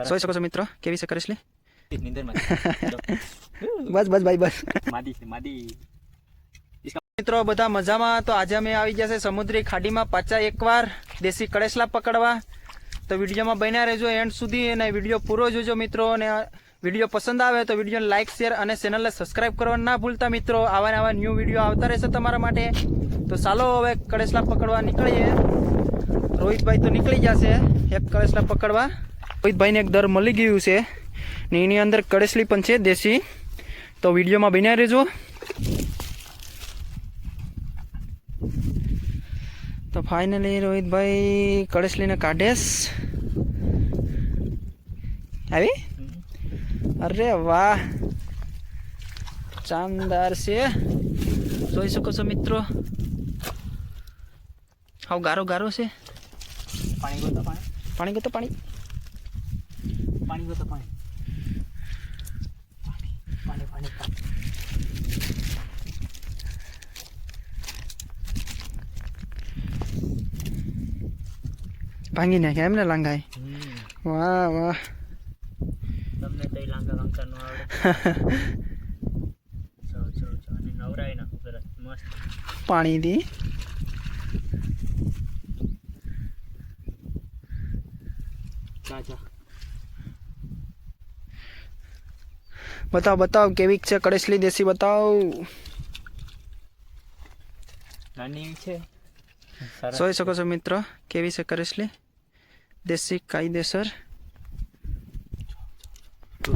જોઈ શકો છો મિત્રો કેવી છે કરેશલી નીંદરમાં બસ બસ ભાઈ બસ માદી મિત્રો બધા મજામાં તો આજે અમે આવી ગયા છે સમુદ્રી ખાડીમાં પાછા એકવાર દેશી કળેસલા પકડવા તો વિડીયોમાં બન્યા રહેજો એન્ડ સુધી અને વિડીયો પૂરો જોજો મિત્રો અને વિડીયો પસંદ આવે તો વિડીયોને લાઇક શેર અને ચેનલને સબસ્ક્રાઇબ કરવા ના ભૂલતા મિત્રો આવા નવા ન્યૂ વિડીયો આવતા રહેશે તમારા માટે તો ચાલો હવે કળેસલા પકડવા નીકળીએ રોહિતભાઈ તો નીકળી જશે એક કળેસલા પકડવા રોહિતભાઈને એક દર મળી ગયું છે ને એની અંદર કળેસલી પણ છે દેશી તો વિડીયોમાં બન્યા રહેજો તો ફાઇનલી રોહિતભાઈ કળેસલીને કાઢેશ આવી અરે વાહ શાનદાર છે જોઈ શકો છો મિત્રો હાવ ગારો ગારો છે પાણી ગોતો પાણી પાણી ગયો તો પાણી પાણી ગોતો પાણી પાણી પાણી પાણી ભાંગી નાખ્યા એમને લાંગાય વાહ વાહ તમને તો લાંગા કંકર નો આવડે ચો અને નવરાય નાખો સરસ મસ્ત પાણીથી ચાચા બતાવ બતાવ કેવી છે કળેસલી દેશી બતાવ નાની છે જોઈ શકો છો મિત્રો કેવી છે કળેસલી દેશી કાયદેસર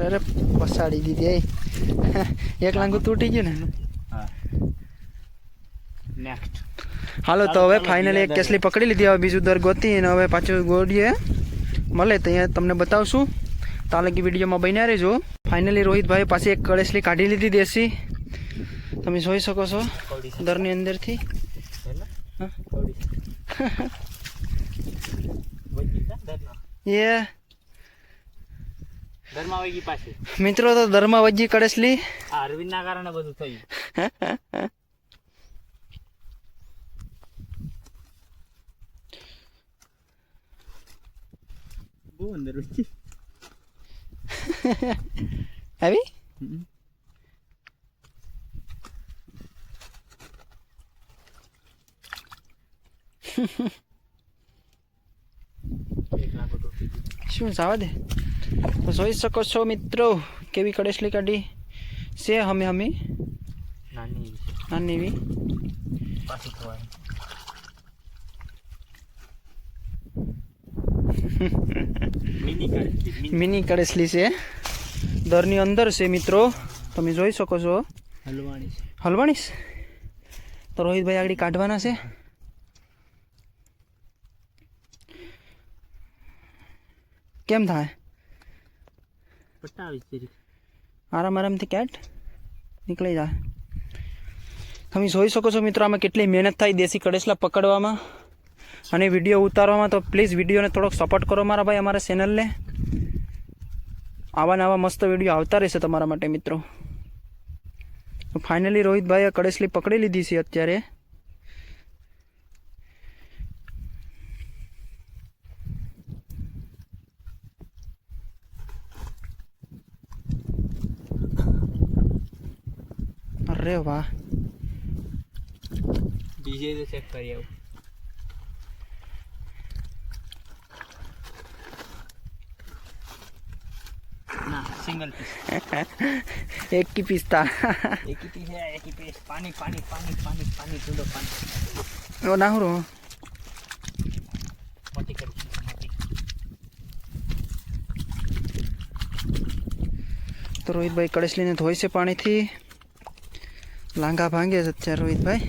અરે પસાડી દીધી એક લાંગુ તૂટી ગયું ને હા નેક્સ્ટ હાલો તો હવે ફાઇનલી એક કેસલી પકડી લીધી હવે બીજું દર ગોતી અને હવે પાછું ગોળીએ મળે તો અહીંયા તમને બતાવશું તાલે કે વિડીયોમાં બન્યા રહેજો ફાઇનલી રોહિતભાઈ પાછી એક કળેસલી કાઢી લીધી દેશી તમે જોઈ શકો છો દરની અંદરથી એ ઘરમાં આવી ગઈ પાછી મિત્રો તો દરમાં વજી કળેસલી આ અરવિંદ ના કારણે બધું થયું બહુ અંદર આવી શું જવા દે તો જોઈ શકો છો મિત્રો કેવી કળેસલી કાઢી છે હમે હમે નાની નાની એવી પાછી થવાની મિની કળેસલી છે દરની અંદર છે મિત્રો તમે જોઈ શકો છો હલવાણી છે હલવાણીશ તો રોહિતભાઈ આગળ કાઢવાના છે કેમ થાય પટાવી છે આરામ આરામથી કેટ નીકળી જાય તમે જોઈ શકો છો મિત્રો આમાં કેટલી મહેનત થાય દેશી કળેસલા પકડવામાં અને વિડીયો ઉતારવામાં તો પ્લીઝ વિડીયોને થોડોક સપોર્ટ કરો મારા ભાઈ અમારા ચેનલને આવા નવા મસ્ત વિડીયો આવતા રહેશે તમારા માટે મિત્રો ફાઇનલી રોહિતભાઈએ કળેસલી પકડી લીધી છે અત્યારે અરે વાહ બીજે તો ચેક કરી આવું ના સિંગલ પીસ એક કી પીસતા એક ही पीस है एक ही पीस पानी पानी पानी पानी पानी टूडो पानी ઓ નાહરો मोटी कर मोटी તો રોહિતભાઈ કળેસલીને ધોઈ છે પાણીથી લાંગા ભાંગે છે અત્યારે રોહિતભાઈ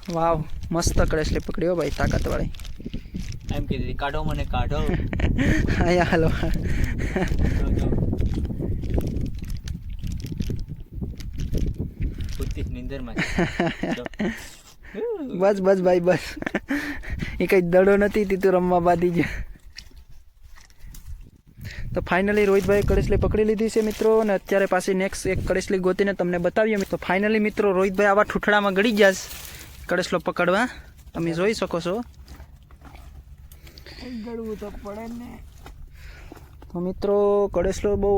વાવ મસ્ત કળેસલી પકડ્યો ભાઈ તાકાતવાળી એમ કીધી કાઢો મને કાઢો અહીંયા હાલો પૂતી નીંદર માં બસ બસ ભાઈ બસ એ કઈ દડો નથી તી તું રમવા બાદી જ તો ફાઇનલી રોહિતભાઈ કડેસલી પકડી લીધી છે મિત્રો, અને અત્યારે પાછી નેક્સ્ટ એક કડેસલી ગોતીને તમને બતાવીએ. તો ફાઇનલી મિત્રો રોહિતભાઈ આવા ઠૂઠડામાં ગળી ગયા છે કડેસલો પકડવા, તમે જોઈ શકો છો. ગળવું તો પડે ને. તો મિત્રો કડેસલો બહુ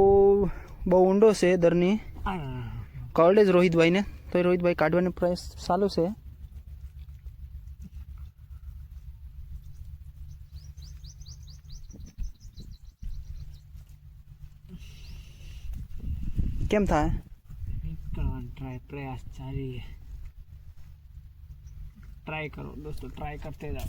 ઊંડો છે દરની, કરડે જ રોહિતભાઈને. તો રોહિતભાઈ કાઢવાનો પ્રયાસ ચાલુ છે. કેમ થાય? प्रयास जारी है. ट्राई करो दोस्तों, ट्राई करते जाओ.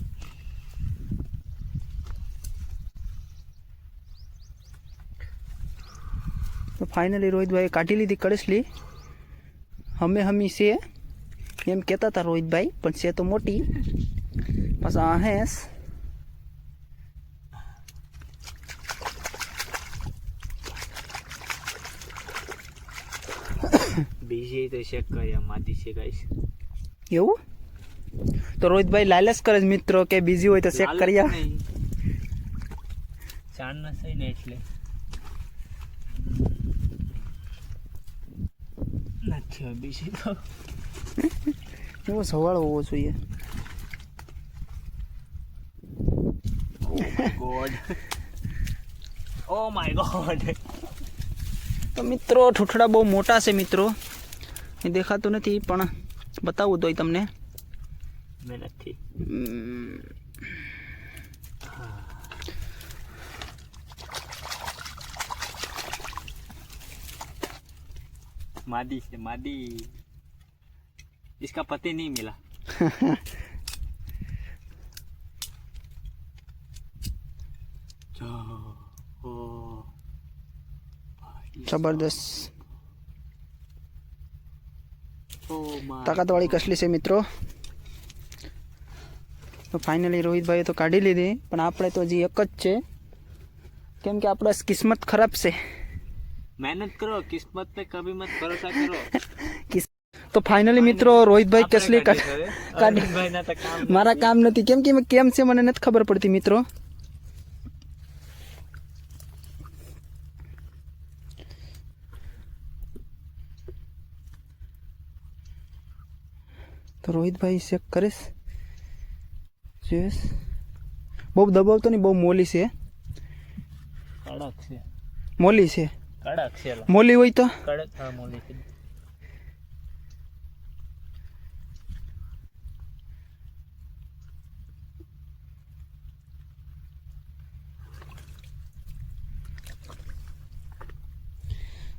તો ફાઇનલી રોહિતભાઈ કાઢી લીધી કડેસલી. હમી છે એમ કહેતા હતા રોહિતભાઈ, પણ છે તો મોટી. પાછા આ હેસ બીજી તો ચેક કર્યા માદી છે ગાઈસ. એવું તો રોહિતભાઈ લાલચ કરે છે મિત્રો કે બીજી હોય તો ચેક કર્યા. ચાર ના થઈ ને એટલે નથી બીજી તો. એવો સવાલ હોવો જોઈએ. Oh my God. તો મિત્રો ઠૂઠડા બહુ મોટા છે મિત્રો, એ દેખાતું નથી પણ બતાવું તોય તમને. મહેનતથી मादी से मादी, इसका पति नहीं मिला. જબરદસ્ત તાકાતવાળી કસલી છે મિત્રો. તો ફાઇનલી રોહિતભાઈએ તો કાઢી લીધી, પણ આપણે તો હજી એક જ છે, કેમ કે આપણા કિસ્મત ખરાબ છે. मेहनत करो, किस्मत पे कभी मत भरोसा करो. તો ફાઇનલી મિત્રો રોહિતભાઈ કસલી કાઢી. મારા કામ નથી, કેમ કે કેમ છે મને નથી ખબર પડતી મિત્રો. તો રોહિતભાઈ ચેક કરીશ. બહુ દબાવતો નહીં, બહુ મોલી છે. કડક છે, મોલી છે, કડક છે. મોલી હોય તો કડક. હા મોલી છે.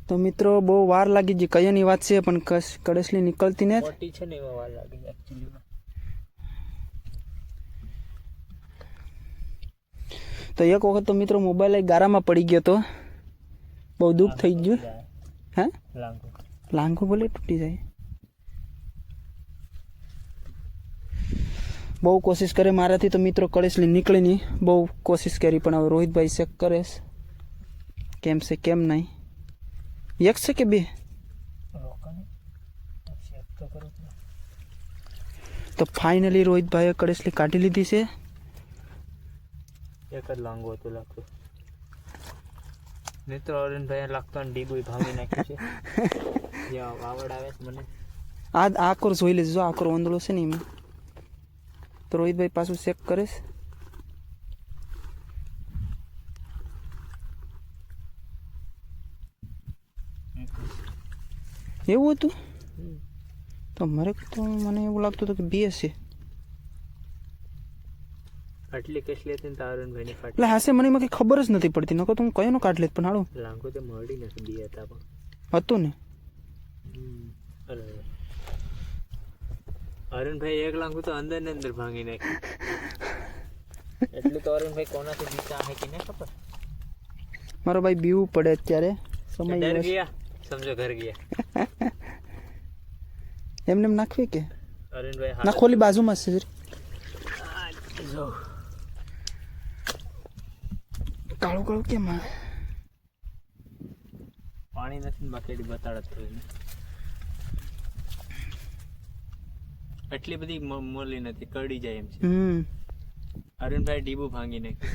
તો મિત્રો બહુ વાર લાગી ગઈ, કયાની વાત છે, પણ કડેસલી નીકળતી ને મોટી છે ને એમાં વાર લાગી એકચ્યુઅલી. તો એક વખત તો મિત્રો મોબાઈલ ગારામાં પડી ગયો તો બહુ દુઃખ થઈ ગયું. હે લાંગો બોલે તૂટી જાય. બહુ કોશિશ કરે મારાથી તો મિત્રો કડેસલી નીકળી નહીં, બહુ કોશિશ કરી, પણ હવે રોહિતભાઈ ચેક કરે કેમ છે કેમ નહીં. એક છે કે બે? તો ફાઇનલી રોહિતભાઈએ કડેસલી કાઢી લીધી છે. એક જ લાંગો હતો લાગતો મિત્રો. અરુણભાઈ લાગતો ડીબુ ભાંગી નાખ્યું છે. જ્યાં વાવડ આવે છે મને. આ આકોર જોઈ લેજો, આકોર ઓંદળો છે ને એમાં. તો રોહિતભાઈ પાછું ચેક કરે છે. એવું હતું તો મને એવું લાગતું હતું કે બે છે. આટલી કસલી હતી ને અરુણભાઈ ની ફાટી. એટલે હાસે મને એમાં કઈ ખબર જ નથી પડતી, નકર તો હું કયો કાઢ લેત. પણ હાલો લાંગો તો મળી નથી, બે હતા પણ હતું ને. અરુણભાઈ એક લાંગુ તો અંદર ને અંદર ભાંગી નાખ્યું. એટલું તો અરુણભાઈ કોનાથી બીતા હે કે નહીં ખબર. મારો ભાઈ બીવું પડે અત્યારે, સમય ડર ગયા સમજો ઘર ગયા. એમને એમ નાખવી કે અરુણભાઈ ના ખોલી બાજુમાં છે. કાળું કાળું કેમ પાણી નથી બાકી બતાડત થઈને. એટલી બધી મોલી નથી, કરડી જાય એમ છે. અરુણભાઈ ડીબુ ભાંગી નાખ્યું.